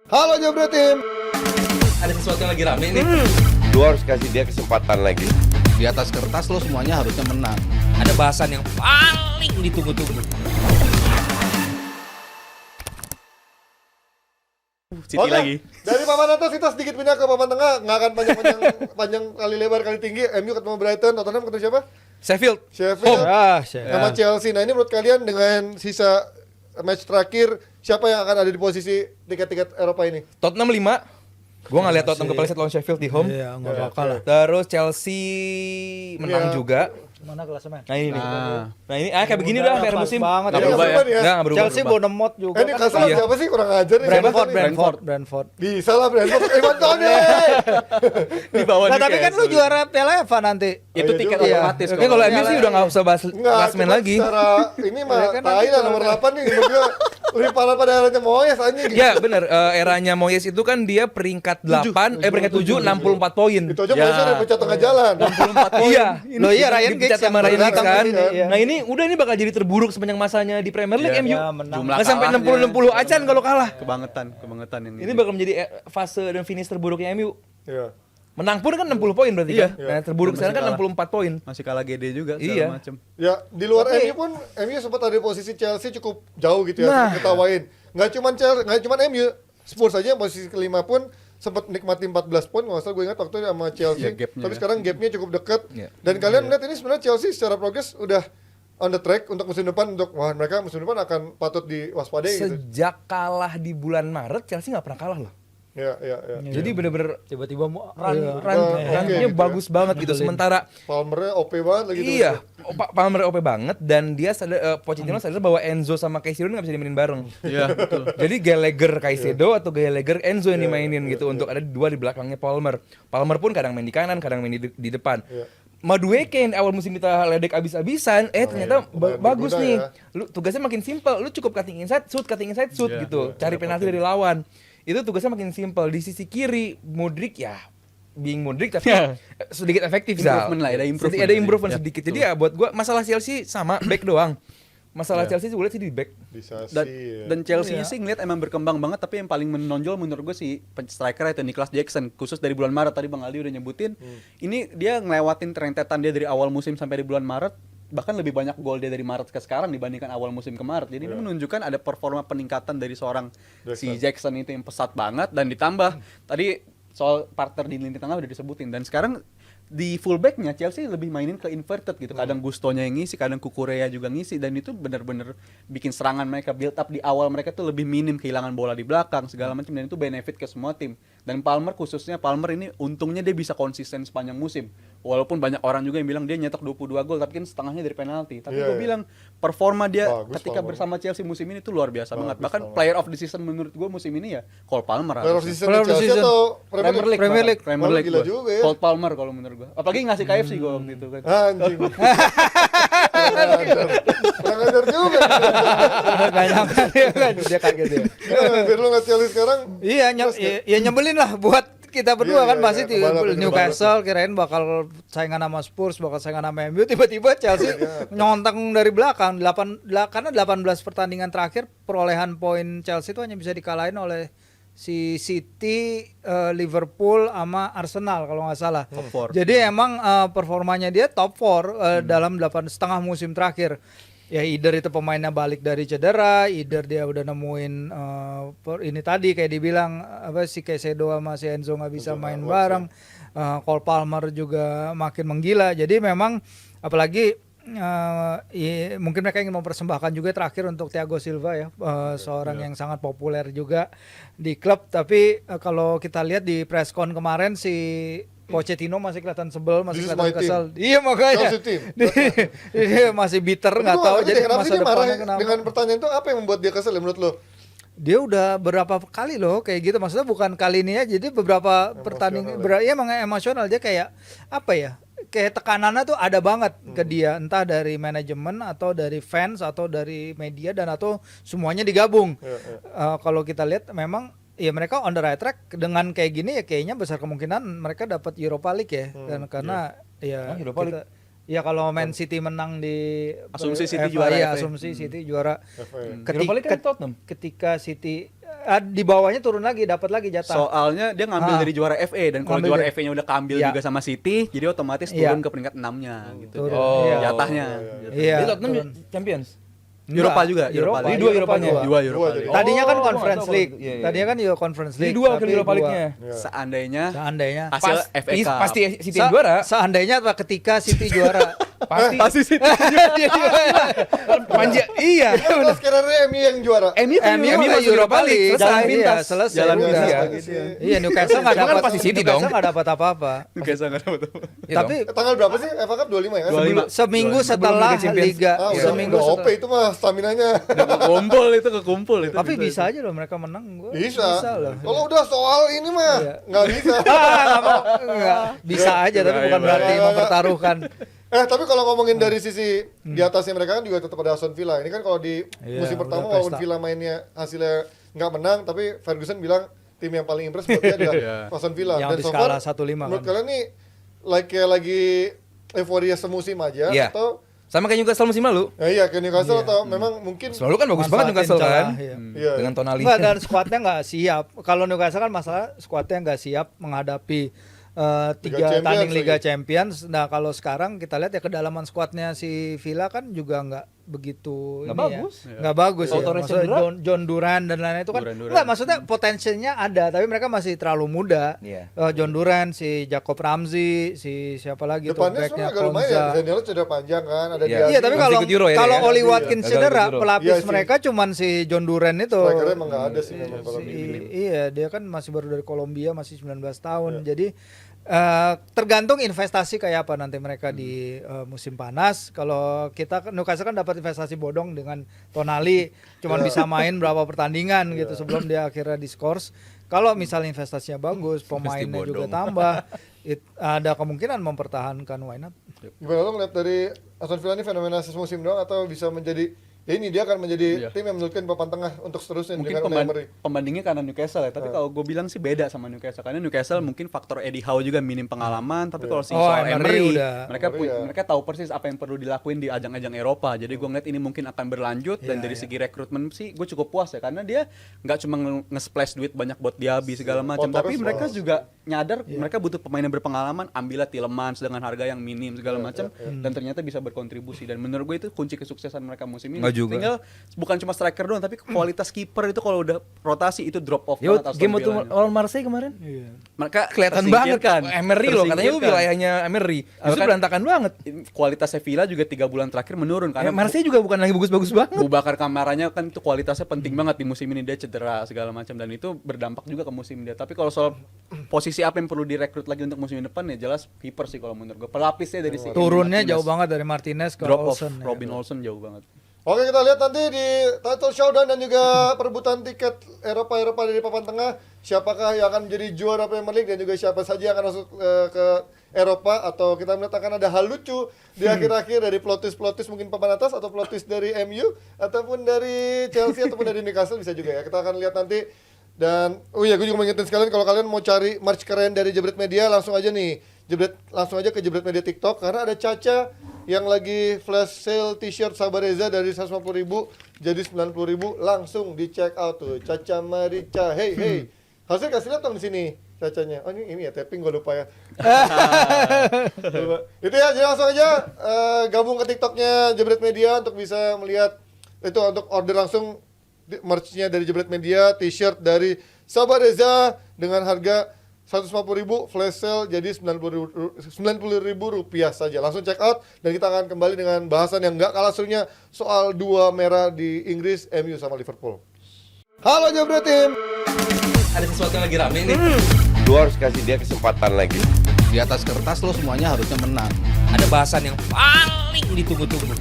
Halo Jabro Tim. Ada sesuatu yang lagi rame nih. Lu harus kasih dia kesempatan lagi. Di atas kertas lo semuanya harusnya menang. Ada bahasan yang paling ditunggu-tunggu. City lagi. Dari papan atas kita sedikit pindah ke papan tengah. Nggak akan panjang kali lebar kali tinggi. MU ketemu Brighton, Tottenham ketemu siapa? Sheffield. Sheffield Home. sama Chelsea. Nah ini menurut kalian dengan sisa match terakhir siapa yang akan ada di posisi tiket-tiket Eropa ini? Tottenham 5. Gua nggak lihat Tottenham kepleset lawan Sheffield di home. Iya, nggak bakal lah. Terus Chelsea menang Iya. juga. Mana klasemen? Nah ini nih. Nah ini kayak begini udah akhir musim. banget. Nggak Ya. berubah ya? Nggak berubah. Chelsea Bournemouth juga. Ini kan kasar iya. siapa sih? Kurang ajar nih. Brentford. Bisa lah Brentford. Ivan Toney. Di bawah Nah, tapi kan lu juara Piala FA nanti. Itu Iya tiket juga. otomatis. Oke kalau MU sih udah nggak usah bahas Enggak, klasmen cuma lagi. secara ini mah Ya kan nanti tai lah nomor 8 nih menurut gua lebih parah pada eranya Moyes anjing. Ya benar, eranya Moyes itu kan dia peringkat 8, peringkat 7, 64 poin. Itu aja Ya. Moyes udah pecat tengah jalan. 64 poin. Iya. Loh iya, Ryan Dipecat Giggs sama yang Ryan Giggs datang kan. ke sini, iya. Nah ini udah ini bakal jadi terburuk sepanjang masanya di Premier League Iya. MU. Ya, menang. Jumlah Nggak sampai kalahnya. 60-60 acan kalau kalah. Kebangetan Ini bakal menjadi fase dan finish terburuknya MU. Iya. Menang pun kan 60 poin berarti Iya. kan. Nah, terburuk Dan sekarang kan masih 64 poin. masih kalah GD juga Iya. segala macem. Ya, di luar Tapi- MU pun MU sempat ada di posisi Chelsea cukup jauh gitu ya, Nah. sempat ketawain. Nggak cuman MU, Spurs aja posisi kelima pun sempat nikmati 14 poin, nggak salah gue ingat waktu itu sama Chelsea. Iya, gapnya Tapi ya. sekarang gapnya cukup dekat. Iya. Dan kalian melihat ini sebenarnya Chelsea secara progres udah on the track untuk musim depan mereka musim depan akan patut diwaspadai gitu. Sejak kalah di bulan Maret Chelsea nggak pernah kalah loh. Ya. Jadi bener-bener Tiba-tiba runnya oke gitu bagus banget gitu. Sementara Palmernya OP banget lagi tuh. iya, Palmer OP banget dan dia sadar, Pochettino sadar bahwa Enzo sama Caicedo nggak bisa dimainin bareng. Iya, betul. Jadi Gallagher Caicedo atau Gallagher Enzo yang dimainin gitu untuk ada dua di belakangnya Palmer. Palmer pun kadang main di kanan, kadang main di depan. Iya. Madueke yang awal musim kita ledek abis-abisan, ternyata Pemain bagus berguna nih. ya. Lu tugasnya makin simpel, lu cukup cutting inside shoot Iya, gitu. Cari penalti dari lawan. Itu tugasnya makin simpel. Di sisi kiri Modric ya being Modric tapi sedikit efektif Zal. Improvement lah, ada improvement. Ada improvement Ya, sedikit. betul. Jadi ya buat gua masalah Chelsea sama back doang. Masalah Chelsea gue lihat sih di back. Bisa Dan, sih. dan Chelsea sih ngeliat emang berkembang banget, tapi yang paling menonjol menurut gue si striker itu Nicholas Jackson, khusus dari bulan Maret tadi Bang Aldi udah nyebutin. Ini dia ngelewatin rentetan dia dari awal musim sampai di bulan Maret, bahkan lebih banyak gol dia dari Maret ke sekarang dibandingkan awal musim ke Maret. Jadi ini menunjukkan ada performa peningkatan dari seorang si Jackson itu yang pesat banget, dan ditambah tadi soal partner di lini tengah udah disebutin, dan sekarang di fullbacknya Chelsea lebih mainin ke inverted gitu. Kadang Gustonya yang ngisi, kadang Kukurea juga ngisi, dan itu benar-benar bikin serangan mereka build up di awal mereka tuh lebih minim kehilangan bola di belakang segala macam, dan itu benefit ke semua tim. Dan Palmer khususnya, Palmer ini untungnya dia bisa konsisten sepanjang musim. Walaupun banyak orang juga yang bilang dia nyetak 22 gol tapi kan setengahnya dari penalti. Tapi Iya, gue iya. bilang performa dia Bagus ketika Palmer. bersama Chelsea musim ini tuh luar biasa banget. Bahkan Palmer. player of the season menurut gue musim ini ya Cole Palmer. Player of harusnya. season Player di of the Chelsea season. atau Premier League? Premier League. Premier Oh, League gila gua. juga ya. Cole Palmer kalau menurut gue. Apalagi ngasih KFC gue waktu itu kan. Anjing. Kurang ajar juga. Gak nyangka dia kaget dia. Ya, biar lu nggak Chelsea sekarang. Iya, ya nyebelin lah buat kita berdua Iya, kan iya, pasti iya, di kebalap, Newcastle kirain bakal saingan sama Spurs, bakal saingan sama MU, tiba-tiba Chelsea nyontang dari belakang. Karena 18 pertandingan terakhir perolehan poin Chelsea itu hanya bisa dikalahin oleh si City, Liverpool sama Arsenal kalau nggak salah. Top four. Jadi emang performanya dia top 4 dalam 8,5 musim terakhir. Ya either itu pemainnya balik dari cedera, either dia udah nemuin ini tadi kayak dibilang apa si Caicedo sama si Enzo nggak bisa main bareng. Cole Palmer juga makin menggila. Jadi memang apalagi mungkin mereka ingin mempersembahkan juga terakhir untuk Thiago Silva ya, seorang yang sangat populer juga di klub. Tapi kalau kita lihat di press con kemarin si Pochettino masih kelihatan sebel, masih This is kelihatan my kesel. Iya makanya. Chelsea team. Dia masih bitter, nggak tahu jadi kenapa masa sih dia marah depannya kenapa. dengan pertanyaan itu, apa yang membuat dia kesel ya menurut lo? Dia udah berapa kali loh kayak gitu, maksudnya bukan kali ini ya, jadi beberapa pertandingan ya emang emosional, dia kayak apa ya, kayak tekanannya tuh ada banget ke dia, entah dari manajemen atau dari fans atau dari media dan atau semuanya digabung. Kalau kita lihat memang ya mereka on the right track dengan kayak gini, ya kayaknya besar kemungkinan mereka dapat Europa League ya, dan karena ya Europa League. ya kalau Man City menang di Asumsi City FA, juara ya, FA. asumsi City juara. Europa League kan Tottenham. Ketika City di bawahnya turun lagi, dapat lagi jatah. Soalnya dia ngambil Ah. dari juara FA dan kalau Ngambil juara dari- FA-nya udah keambil Iya. juga sama City, jadi otomatis Iya. turun ke peringkat 6-nya gitu. Turun, Oh. iya. Jatahnya. Iya. Jadi Tottenham turun. Champions. Europa juga, Europa. Jadi dua Eropanya. Dua Europa jadi. League. Tadinya kan Oh, gua Conference nggak tahu League. kalau itu. Iya, iya. Tadinya kan juga Conference Jadi League. dua wakil tapi Europa dua. League-nya. Iya. Seandainya Seandainya. hasil FA Cup. Pasti City yang juara. Seandainya atau ketika City juara. Pasti City. Manja. Iya. Kalau sekarang MU yang juara. MU kan MU masuk masuk Europa League. Selesai. Jalan pintas. Iya, Selesai. Jalan udah. pintas Iya. bagi dia. Iya, Newcastle nggak Cuma kan dapat. pasti City Newcastle dong. nggak dapat apa-apa. Newcastle nggak dapat apa. Iya Tapi Tanggal berapa sih? FA Cup 25 ya kan? 25. seminggu Sebelum setelah Liga Champions. Liga, Ah, udah, seminggu udah OP setelah. itu mah stamina-nya. Kekumpul itu. Tapi bisa aja loh mereka menang. Gua Bisa. loh. Kalau udah soal ini mah Iya. nggak bisa. Enggak. Bisa aja tapi bukan berarti iya. mempertaruhkan. Tapi kalau ngomongin dari sisi di atasnya mereka kan juga tetap ada Aston Villa. Ini kan kalau di Iya, musim pertama udah walaupun pesta. Villa mainnya hasilnya nggak menang, tapi Ferguson bilang tim yang paling impress buat dia adalah Aston Villa. Yang di so skala far, 1-5 menurut kan. kalian nih kayak lagi euforia semusim aja Iya. atau Sama kayak Newcastle musim lalu. ya kayak Newcastle atau memang mungkin Selalu kan bagus banget Manfaatin Newcastle celah, kan. iya. Iya. Dengan Tonali. Enggak, dan skuadnya nggak siap. Kalau Newcastle kan masalah skuadnya nggak siap menghadapi tiga Champions tanding Liga lagi. Champions. Nah kalau sekarang kita lihat ya kedalaman skuadnya si Villa kan juga nggak begitu Nggak ini bagus. ya. Nggak bagus ya. Torres Maksudnya cedera. John Duran dan lain-lain itu kan Duran. nggak, maksudnya potensinya ada tapi mereka masih terlalu muda. Iya. John Duran, si Jacob Ramsey, si siapa lagi tuh depannya backnya sebenarnya agak lumayan ya. Konza. Zaniolo cedera panjang kan, ada Iya. Diaby. Iya tapi Masih kalau ikut Euro ya kalau dia ya? Oli Iya. Watkins Gagal cedera, ikut Euro. pelapis Iya sih. mereka cuman si John Duran itu. Strikernya emang nggak ada sih memang kalau Iya, dia kan masih baru dari Kolombia, masih 19 tahun. Jadi tergantung investasi kayak apa nanti mereka di musim panas. Kalau kita Newcastle kan dapat investasi bodong dengan Tonali, cuman bisa main berapa pertandingan gitu sebelum dia akhirnya diskors. Kalau misalnya investasinya bagus, pemainnya juga bodong. tambah, ada kemungkinan mempertahankan, why not? Gimana lo ngeliat dari Aston Villa ini fenomena semusim doang atau bisa menjadi ya ini dia akan menjadi Iya. tim yang menentukan papan tengah untuk seterusnya Mungkin dengan Unai Emery. pembandingnya karena Newcastle ya, tapi kalau gue bilang sih beda sama Newcastle karena Newcastle mungkin faktor Eddie Howe juga minim pengalaman, tapi kalau soal Emery Emery, udah. Emery ya. mereka tahu persis apa yang perlu dilakuin di ajang-ajang Eropa. Jadi gue ngeliat ini mungkin akan berlanjut dan dari segi rekrutmen sih gue cukup puas ya karena dia nggak cuma nge-splash duit banyak buat Diaby segala macam, Potter tapi semua. mereka juga nyadar mereka butuh pemain yang berpengalaman, ambillah Tielemans dengan harga yang minim segala macam dan ternyata bisa berkontribusi dan menurut gue itu kunci kesuksesan mereka musim ini. Nggak juga. Tinggal bukan cuma striker doang tapi kualitas kiper itu kalau udah rotasi itu drop off Yo, banget Aston game waktu Villa-nya. lawan Marseille kemarin. Mereka Kelihatan banget tersingkirkan. Emery loh, katanya itu Tersingkirkan. wilayahnya Emery. Justru Bahkan- berantakan banget. Kualitasnya Villa juga 3 bulan terakhir menurun karena Marseille juga bukan lagi bagus-bagus banget. Bubakar Kamaranya kan itu kualitasnya penting banget di musim ini, dia cedera segala macam dan itu berdampak juga ke musim dia. Tapi kalau soal posisi apa yang perlu direkrut lagi untuk musim depan ya jelas kiper sih kalau menurut gue. Pelapisnya dari segi Turunnya Martinez. jauh banget dari Martinez ke Drop off Olsen. ya. Robin Olsen jauh banget. Oke, kita lihat nanti di title showdown dan juga perebutan tiket Eropa dari papan tengah, siapakah yang akan menjadi juara Premier League dan juga siapa saja yang akan masuk ke Eropa, atau kita melihat akan ada hal lucu di akhir-akhir dari plot twist mungkin papan atas atau plot twist dari MU ataupun dari Chelsea ataupun dari Newcastle bisa juga ya. Kita akan lihat nanti. Dan oh iya, gue juga mengingatkan sekalian kalau kalian mau cari merch keren dari Jebret Media, langsung aja ke Jebret Media TikTok karena ada Caca yang lagi flash sale t-shirt Sabareza dari 150.000 jadi 90.000, langsung di check out tuh. Caca Marica, hey. Harusnya kasih lihat dong di sini Cacanya. Oh ini ya tapping, gue lupa ya. Lupa. Itu ya, jadi langsung aja gabung ke TikToknya Jebret Media untuk bisa melihat itu, untuk order langsung merch-nya dari Jebret Media, t-shirt dari Sabareza dengan harga 150.000, flash sale jadi 90.000 rupiah saja. Langsung check out dan kita akan kembali dengan bahasan yang nggak kalah serunya soal dua merah di Inggris, MU sama Liverpool. Halo Jebret Tim. Ada sesuatu yang lagi rame nih. Lu harus kasih dia kesempatan lagi. Di atas kertas lo semuanya harusnya menang. Ada bahasan yang paling ditunggu-tunggu.